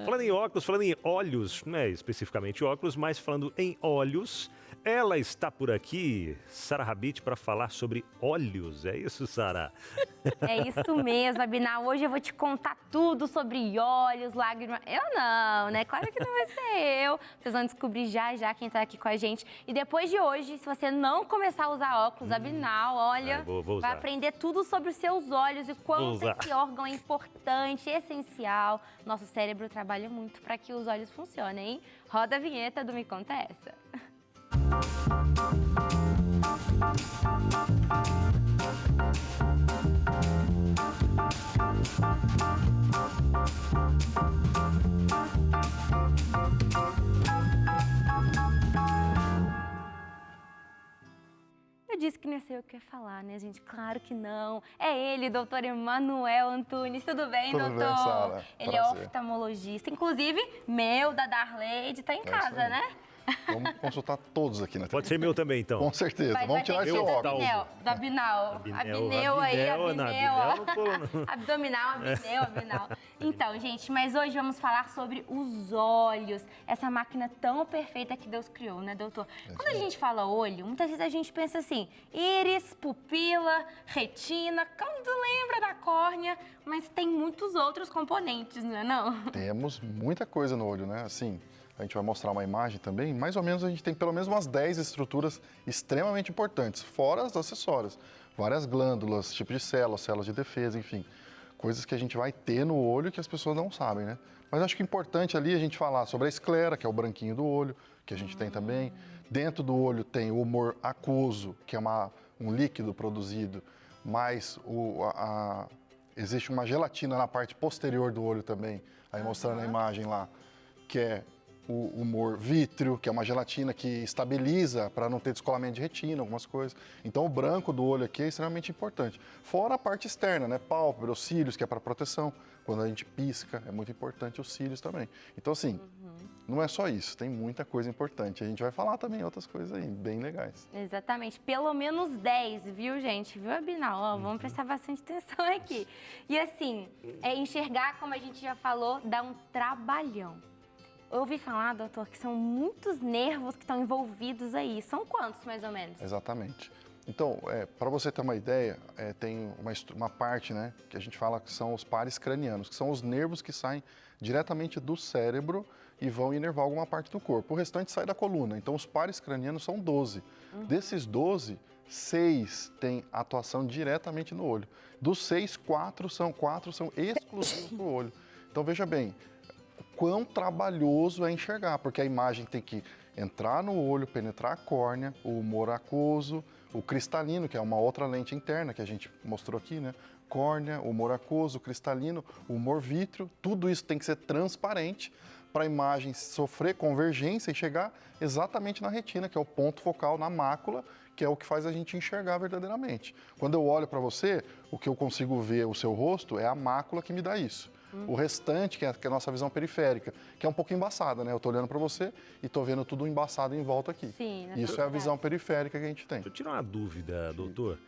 Falando em óculos, falando em olhos, não é especificamente óculos, mas falando em olhos, ela está por aqui, Sara Habit, para falar sobre olhos. É isso, Sara? É isso mesmo, Abinal. Hoje eu vou te contar tudo sobre olhos, lágrimas. Eu não, né? Claro que não vai ser eu. Vocês vão descobrir já quem tá aqui com a gente. E depois de hoje, se você não começar a usar óculos, Abinal, olha, vou vai usar. aprender tudo sobre os seus olhos e quanto esse órgão é importante, essencial. Nosso cérebro trabalha muito para que os olhos funcionem, hein? Roda a vinheta do Me Conta Essa. Eu disse que não sei o que falar, né, gente? Claro que não. É ele, doutor Emanuel Antunes. Tudo bem, Tudo doutor? bem, Sara. Ele Prazer. é oftalmologista. Inclusive, meu, da Darleide, tá em casa, aí. né? Vamos consultar todos aqui na Pode ser meu também, então. Com certeza. Vai Vamos tirar ter seu que ser óculos. do Abinal. Abineu aí, Abineu. Abdominal, Abinal. Então, gente, mas hoje vamos falar sobre os olhos. Essa máquina tão perfeita que Deus criou, né, doutor? Quando a gente fala olho, muitas vezes a gente pensa assim, íris, pupila, retina, quando lembra da córnea, mas tem muitos outros componentes, não é não? Temos muita coisa no olho, né? Assim, a gente vai mostrar uma imagem também. Mais ou menos a gente tem pelo menos umas 10 estruturas extremamente importantes, fora as acessórias. Várias glândulas, tipo de células de defesa, enfim. Coisas que a gente vai ter no olho que as pessoas não sabem, né? Mas acho que é importante ali a gente falar sobre a esclera, que é o branquinho do olho, que a gente tem também. Dentro do olho tem o humor aquoso, que é um líquido produzido, mas existe uma gelatina na parte posterior do olho também, aí mostrando a imagem lá, que é o humor vítreo, que é uma gelatina que estabiliza para não ter descolamento de retina, algumas coisas. Então o branco do olho aqui é extremamente importante. Fora a parte externa, né? Pálpebra, os cílios, que é para proteção. Quando a gente pisca, é muito importante os cílios também. Então assim, não é só isso, tem muita coisa importante. A gente vai falar também outras coisas aí, bem legais. Exatamente, pelo menos 10, viu, gente? Viu, Abinal? Ó, vamos prestar bastante atenção aqui. E assim, enxergar, como a gente já falou, dá um trabalhão. Eu ouvi falar, doutor, que são muitos nervos que estão envolvidos aí. São quantos, mais ou menos? Exatamente. Então, para você ter uma ideia, tem uma parte, né, que a gente fala que são os pares cranianos, que são os nervos que saem diretamente do cérebro e vão inervar alguma parte do corpo. O restante sai da coluna. Então, os pares cranianos são 12. Desses 12, 6 têm atuação diretamente no olho. Dos 6, 4 são exclusivos para o olho. Então, veja bem, quão trabalhoso é enxergar, porque a imagem tem que entrar no olho, penetrar a córnea, o humor aquoso, o cristalino, que é uma outra lente interna que a gente mostrou aqui, né? Córnea, humor aquoso, cristalino, humor vítreo, tudo isso tem que ser transparente para a imagem sofrer convergência e chegar exatamente na retina, que é o ponto focal na mácula, que é o que faz a gente enxergar verdadeiramente. Quando eu olho para você, o que eu consigo ver o seu rosto é a mácula que me dá isso. O restante, que é a nossa visão periférica, que é um pouco embaçada, né? Eu estou olhando para você e estou vendo tudo embaçado em volta aqui. Sim, isso é a visão periférica que a gente tem. Deixa eu tirar uma dúvida, doutor.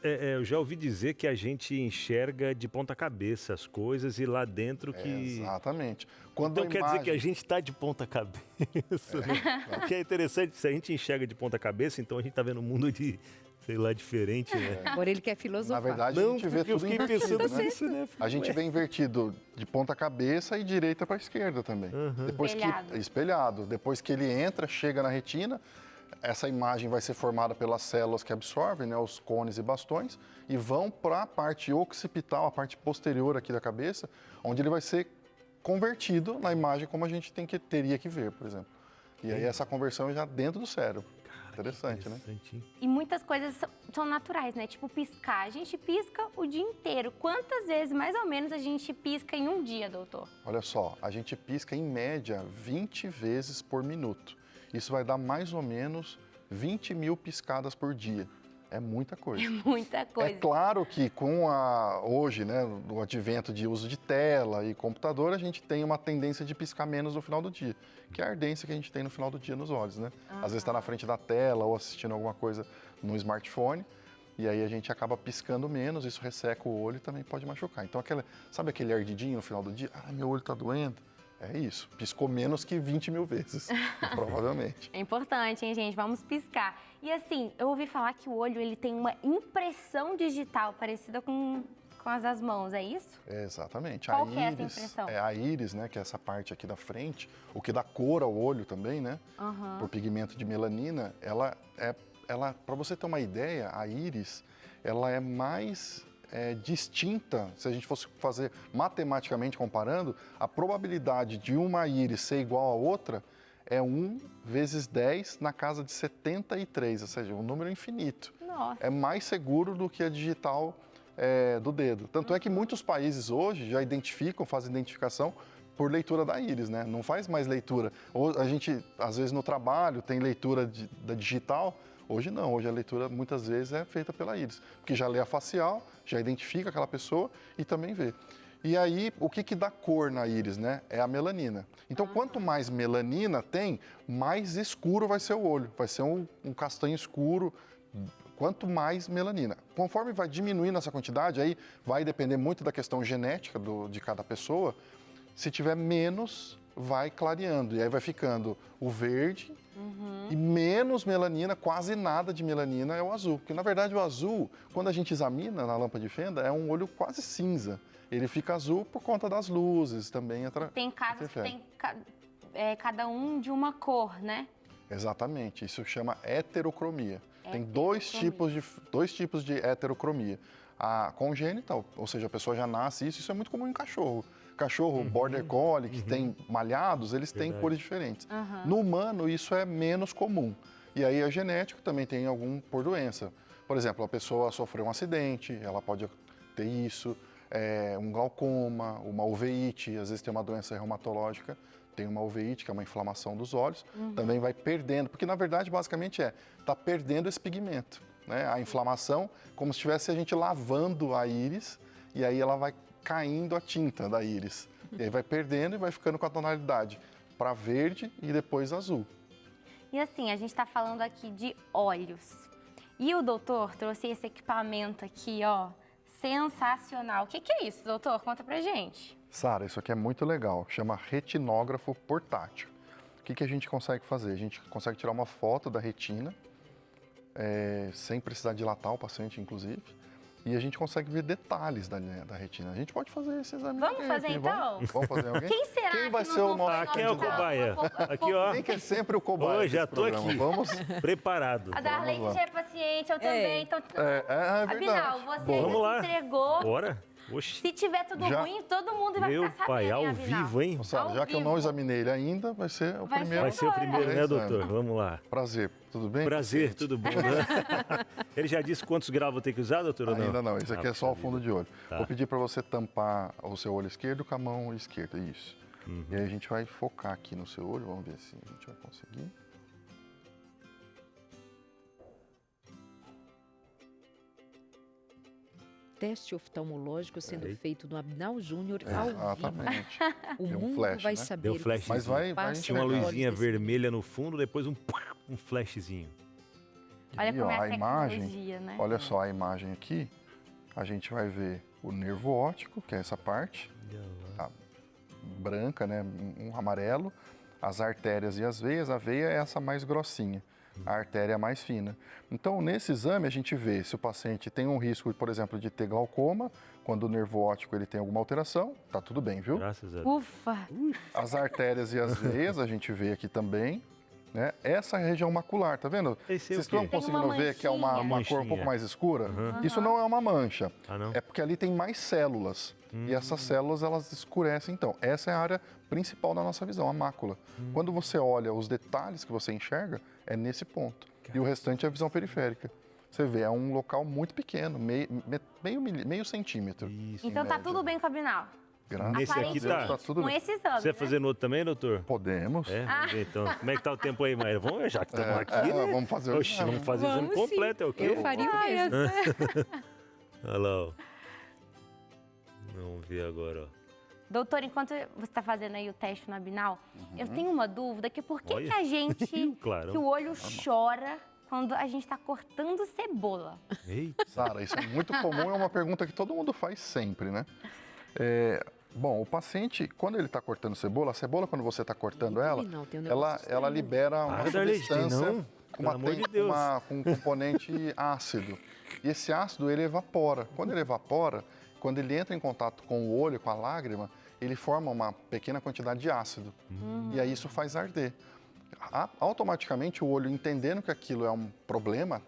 Eu já ouvi dizer que a gente enxerga de ponta cabeça as coisas e lá dentro que... Exatamente. Então quer dizer que a gente está de ponta cabeça, né? O que é interessante, se a gente enxerga de ponta cabeça, então a gente está vendo o mundo de... sei lá, diferente, né? Agora ele quer filosofar. Na verdade, a gente vê tudo invertido, né? Nisso, né? A gente vê invertido de ponta cabeça e direita para esquerda também. Depois espelhado. Depois que ele entra, chega na retina, essa imagem vai ser formada pelas células que absorvem, né, os cones e bastões, e vão para a parte occipital, a parte posterior aqui da cabeça, onde ele vai ser convertido na imagem como a gente teria que ver, por exemplo. E aí essa conversão é já dentro do cérebro. Interessante, né? E muitas coisas são naturais, né? Tipo piscar. A gente pisca o dia inteiro. Quantas vezes, mais ou menos, a gente pisca em um dia, doutor? Olha só, a gente pisca em média 20 vezes por minuto. Isso vai dar mais ou menos 20 mil piscadas por dia. É muita coisa. É muita coisa. É claro que com hoje, né, o advento de uso de tela e computador, a gente tem uma tendência de piscar menos no final do dia, que é a ardência que a gente tem no final do dia nos olhos, né? Às vezes está na frente da tela ou assistindo alguma coisa no smartphone, e aí a gente acaba piscando menos, isso resseca o olho e também pode machucar. Então, sabe aquele ardidinho no final do dia? Ah, meu olho está doendo. É isso, piscou menos que 20 mil vezes, provavelmente. É importante, hein, gente? Vamos piscar. E assim, eu ouvi falar que o olho ele tem uma impressão digital parecida com as das mãos, é isso? Exatamente. Qual que é essa impressão? É a íris, né, que é essa parte aqui da frente, o que dá cor ao olho também, né? Por pigmento de melanina, ela para você ter uma ideia, a íris, ela é mais distinta, se a gente fosse fazer matematicamente comparando, a probabilidade de uma íris ser igual à outra é 1 vezes 10 na casa de 73, ou seja, um número infinito. Nossa. É mais seguro do que a digital do dedo. Tanto é que muitos países hoje já fazem identificação por leitura da íris, né? Não faz mais leitura. Ou a gente, às vezes no trabalho, tem leitura da digital. Hoje não, hoje a leitura muitas vezes é feita pela íris, porque já lê a facial, já identifica aquela pessoa e também vê. E aí, o que dá cor na íris, né? É a melanina. Então, quanto mais melanina tem, mais escuro vai ser o olho. Vai ser um castanho escuro, quanto mais melanina. Conforme vai diminuindo essa quantidade, aí vai depender muito da questão genética de cada pessoa. Se tiver menos, vai clareando. E aí vai ficando o verde e menos melanina, quase nada de melanina é o azul. Porque, na verdade, o azul, quando a gente examina na lâmpada de fenda, é um olho quase cinza. Ele fica azul por conta das luzes também. Tem casos que tem cada um de uma cor, né? Exatamente. Isso chama heterocromia. Tem dois tipos de heterocromia. A congênita, ou seja, a pessoa já nasce isso é muito comum em cachorro. Cachorro border collie, que tem malhados, eles têm cores diferentes. No humano, isso é menos comum. E aí, a genética também tem algum por doença. Por exemplo, a pessoa sofreu um acidente, ela pode ter isso, um glaucoma, uma uveíte, às vezes tem uma doença reumatológica, tem uma uveíte, que é uma inflamação dos olhos, também vai perdendo, porque na verdade, basicamente está perdendo esse pigmento, né? A inflamação, como se estivesse a gente lavando a íris, e aí ela vai caindo a tinta da íris. E aí vai perdendo e vai ficando com a tonalidade para verde e depois azul. E assim, a gente está falando aqui de olhos. E o doutor trouxe esse equipamento aqui, ó, sensacional. O que é isso, doutor? Conta pra gente. Sara, isso aqui é muito legal, chama retinógrafo portátil. O que a gente consegue fazer? A gente consegue tirar uma foto da retina, sem precisar dilatar o paciente, inclusive, e a gente consegue ver detalhes da retina. A gente pode fazer esse exame. Vamos fazer então? Vamos fazer alguém? Quem será Quem vai que ser o nosso Quem é o cobaia? Aqui, ó. Quem que é sempre o cobaia? Oi, já tô programa? aqui. Vamos. Preparado. A Darlene já é paciente, eu também. Então, É verdade. Abinal, você Vamos lá. se entregou. Bora. Oxi. Se tiver tudo ruim, todo mundo vai Meu ficar pai, sabendo, ao hein, Abinal? vivo, hein? Sara, já que eu não examinei ele ainda, vai ser o primeiro. Vai ser o primeiro, né, Exame. doutor? Vamos lá. Prazer, tudo bem? Prazer, tudo bom, né? Ele já disse quantos graus vou ter que usar, doutor, ou não? Ainda não, esse aqui é só o fundo de olho. Tá. Vou pedir para você tampar o seu olho esquerdo com a mão esquerda, isso. E aí a gente vai focar aqui no seu olho, vamos ver se a gente vai conseguir. Teste oftalmológico sendo feito no Abinal Júnior ao vivo. Exatamente. O Tem um mundo flash, vai né? saber. Deu flash. Mas vai Tinha uma enxergar. luzinha vermelha no fundo, depois um flashzinho. Olha E, como é ó, a a imagem, tecnologia, né? olha só a imagem aqui, a gente vai ver o nervo óptico, que é essa parte, a branca, né, um amarelo, as artérias e as veias, a veia é essa mais grossinha, a artéria é mais fina. Então, nesse exame, a gente vê se o paciente tem um risco, por exemplo, de ter glaucoma, quando o nervo óptico ele tem alguma alteração, tá tudo bem, viu? Graças a Deus. Ufa! As artérias e as veias, a gente vê aqui também. Né? Essa região macular, tá vendo? Esse é o Vocês quê? estão conseguindo Tem uma ver que é uma manchinha. cor um pouco mais escura? Isso não é uma mancha. Ah, não? É porque ali tem mais células. E essas células, elas escurecem. Então, essa é a área principal da nossa visão, a mácula. Quando você olha os detalhes que você enxerga, é nesse ponto. E o restante é a visão periférica. Você vê, é um local muito pequeno, meio centímetro. Isso. Então tá média. tudo bem com o Abinal. Graças Nesse a aqui Deus, tá. tudo Com bem. esse exame, Você vai né? fazer no outro também, doutor? Podemos. É, vamos ver então. Como é que tá o tempo aí, Maíra? Vamos, já que estamos aqui, né? Vamos fazer o Oxi, exame. vamos fazer o exame Vamos sim. completo, é o quê? Eu faria o mesmo. Olha lá, ó. Vamos ver agora, ó. Doutor, enquanto você está fazendo aí o teste no Abinal, eu tenho uma dúvida, que por que, Olha. que a gente, Claro. que o olho chora quando a gente está cortando cebola? Eita. Sara, isso é muito comum, é uma pergunta que todo mundo faz sempre, né? Bom, o paciente, quando ele está cortando cebola, a cebola, quando você está cortando ela, tem um negócio ela libera uma substância com um componente ácido. E esse ácido, ele evapora. Quando ele evapora, quando ele entra em contato com o olho, com a lágrima, ele forma uma pequena quantidade de ácido. E aí isso faz arder. Automaticamente, o olho, entendendo que aquilo é um problema,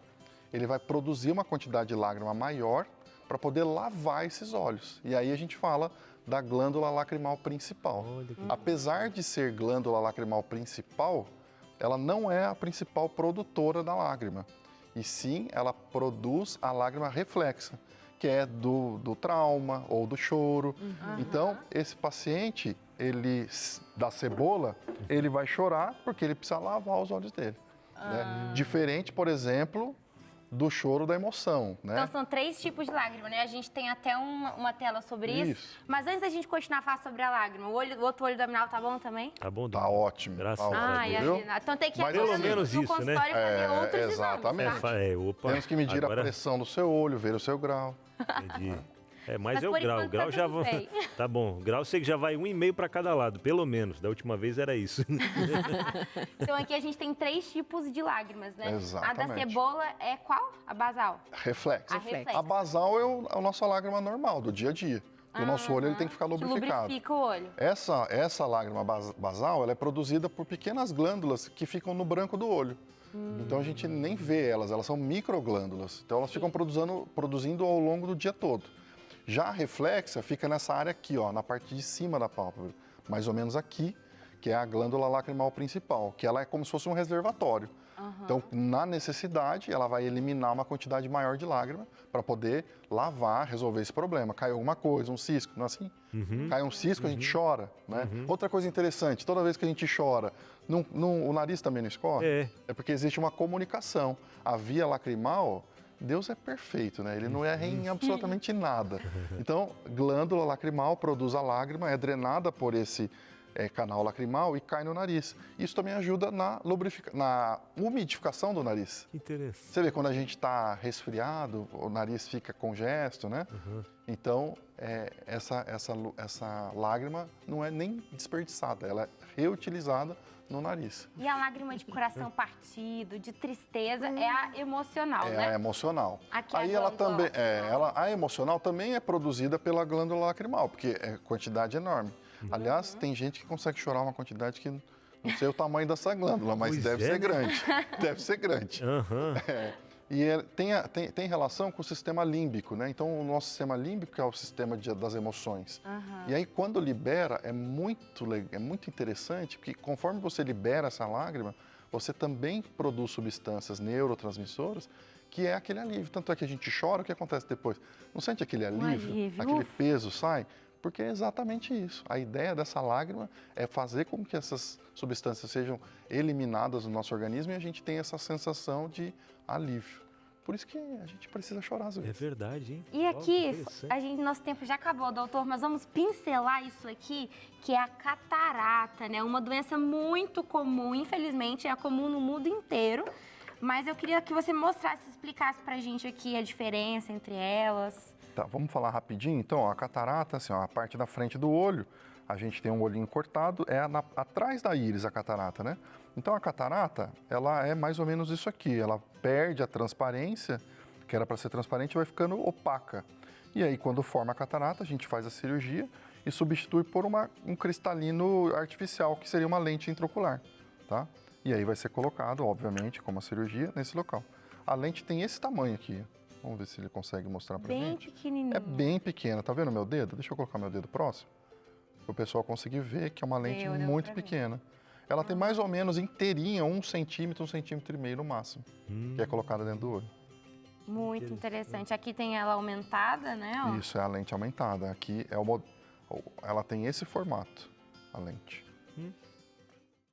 ele vai produzir uma quantidade de lágrima maior para poder lavar esses olhos. E aí a gente fala da glândula lacrimal principal. Apesar de ser glândula lacrimal principal, ela não é a principal produtora da lágrima. E sim, ela produz a lágrima reflexa, que é do trauma ou do choro. Então, esse paciente, da cebola, ele vai chorar porque ele precisa lavar os olhos dele. Né? Diferente, por exemplo, do choro da emoção, né? Então, são 3 tipos de lágrima, né? A gente tem até uma tela sobre isso. Mas antes da gente continuar a falar sobre a lágrima, o outro olho abdominal tá bom também? Tá bom, Tá ótimo. Graças a Deus. Então tem que ir pelo menos no isso, né? consultório fazer outros exatamente. exames. Tá? Temos que medir a pressão do seu olho, ver o seu grau. Entendi. Mas é o por grau. O enquanto grau tá já tudo vai. bem. Tá bom. O grau sei que já vai 1,5 para cada lado, pelo menos. Da última vez era isso. Então aqui a gente tem 3 tipos de lágrimas, né? Exatamente. A da cebola é qual? A basal? Reflexo. A reflexo. A basal é a nossa lágrima normal, do dia a dia. O nosso olho ele tem que ficar lubrificado. Que lubrifica o olho. Essa lágrima basal ela é produzida por pequenas glândulas que ficam no branco do olho. Então a gente nem vê elas são microglândulas. Então elas ficam produzindo ao longo do dia todo. Já a reflexa fica nessa área aqui, ó, na parte de cima da pálpebra, mais ou menos aqui, que é a glândula lacrimal principal, que ela é como se fosse um reservatório. Então, na necessidade, ela vai eliminar uma quantidade maior de lágrima para poder lavar, resolver esse problema. Caiu alguma coisa, um cisco, não é assim? Cai um cisco, a gente chora, né? Outra coisa interessante, toda vez que a gente chora, o nariz também não escorre? É porque existe uma comunicação. A via lacrimal, Deus é perfeito, né? Ele não erra em absolutamente nada. Então, glândula lacrimal produz a lágrima, é drenada por esse canal lacrimal e cai no nariz. Isso também ajuda na umidificação do nariz. Interessante. Você vê, quando a gente está resfriado, o nariz fica congesto, né? Então, essa lágrima não é nem desperdiçada, ela é reutilizada no nariz. E a lágrima de coração partido, de tristeza, é a emocional, né? É a emocional. Aqui aí ela também, a emocional também é produzida pela glândula lacrimal, porque é quantidade enorme. Aliás, tem gente que consegue chorar uma quantidade que não sei o tamanho dessa glândula, mas deve ser grande. Deve ser grande. E tem relação com o sistema límbico, né? Então, o nosso sistema límbico é o sistema das emoções. E aí, quando libera, é muito interessante, porque conforme você libera essa lágrima, você também produz substâncias neurotransmissoras, que é aquele alívio. Tanto é que a gente chora, o que acontece depois? Não sente aquele alívio? Aquele peso sai? Porque é exatamente isso. A ideia dessa lágrima é fazer com que essas substâncias sejam eliminadas do nosso organismo e a gente tenha essa sensação de alívio. Por isso que a gente precisa chorar às vezes. É verdade, hein? E aqui, nosso tempo já acabou, doutor, mas vamos pincelar isso aqui, que é a catarata, né? Uma doença muito comum, infelizmente, é comum no mundo inteiro. Mas eu queria que você mostrasse, explicasse pra gente aqui a diferença entre elas. Tá, vamos falar rapidinho. Então, a catarata, assim, ó, a parte da frente do olho, a gente tem um olhinho cortado, atrás da íris a catarata, né? Então, a catarata, ela é mais ou menos isso aqui. Ela perde a transparência, que era para ser transparente, e vai ficando opaca. E aí, quando forma a catarata, a gente faz a cirurgia e substitui por um cristalino artificial, que seria uma lente intraocular, tá? E aí vai ser colocado, obviamente, como a cirurgia, nesse local. A lente tem esse tamanho aqui. Vamos ver se ele consegue mostrar pra gente. Bem pequenininho. É bem pequena. Tá vendo o meu dedo? Deixa eu colocar meu dedo próximo. Para o pessoal conseguir ver que é uma lente muito pequena. Ela tem mais ou menos inteirinha, 1 centímetro, 1,5 centímetros no máximo, que é colocada dentro do olho. Muito interessante. Aqui tem ela aumentada, né? Ó. Isso, é a lente aumentada. Aqui ela tem esse formato, a lente.